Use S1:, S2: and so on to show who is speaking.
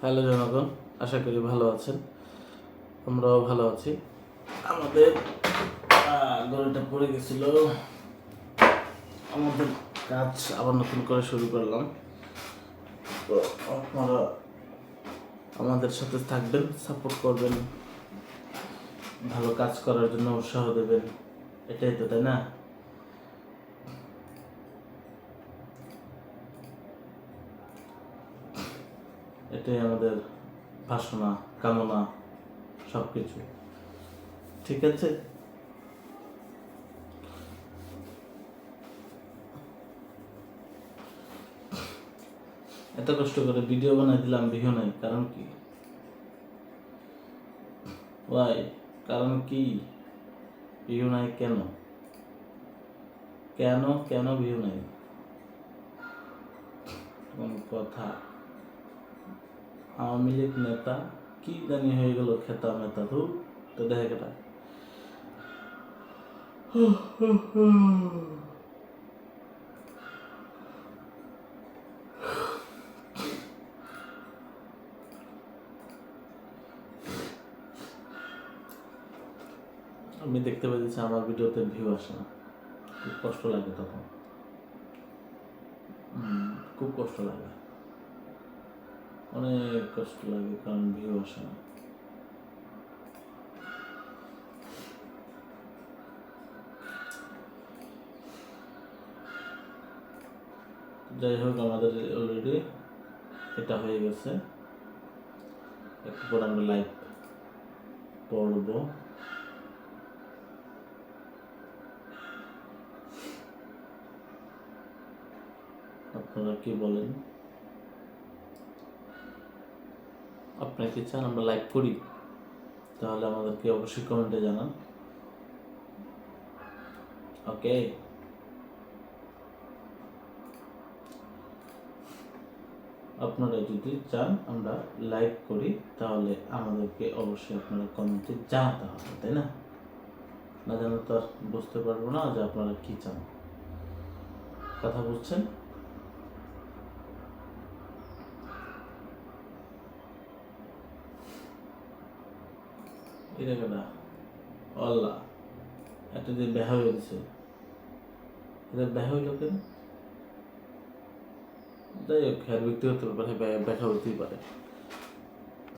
S1: Hello জনগণ, আশা করি ভালো আছেন। আমরাও ভালো আছি। আমাদের গরুটা পড়ে গেছিল, আমাদের কাজ আবার নতুন করে শুরু করলাম। তো আপনারা আমাদের সাথে থাকবেন, সাপোর্ট করবেন, ভালো কাজ করার জন্য উৎসাহ দেবেন, এটাই তো, তাই না? এটাই আমাদের বাসনা, কামনা, সব কিছু। ঠিক আছে? এত কষ্ট করে ভিডিও বানাই দিলাম, ভিউ নাই, কারণ কি? ওয়াই? কারণ কি? ভিউ নাই কেন? কেন কেন ভিউ নাই? কোন কথা? আওয়ামী লীগ নেতা কি জানি হয়ে গেল খেতা মেতা, তো দেখে কেটা। আমি দেখতে পাচ্ছি আমার ভিডিওতে ভিউ আসে না, খুব কষ্ট লাগে তখন। খুব কষ্ট লাগে, অনেক কষ্ট লাগে, কারণ ভিউ আসে না। যাই হোক, আমাদের অলরেডি এটা হয়ে গেছে। একটু পর আমরা লাইভ পড়ব। আপনারা কি বলেন? আপনারা কি চান আমরা লাইভ করি? তাহলে আমাদেরকে অবশ্যই কমেন্টে জানান। ওকে, আপনারা যদি চান আমরা লাইভ করি তাহলে আমাদেরকে অবশ্যই আপনারা কমেন্টে জানাতে হবে, তাই না? না জানলে তো আর বুঝতে পারবো না যে আপনারা কি চান। কথা বুঝছেন? এটা কেনা আল্লাহ এতদিন দেখা হয়ে গেছে, এদের দেখা হইল কেন? যাই হোক, ব্যক্তিগত ব্যাপারে ব্যাখ্যা হতেই পারে।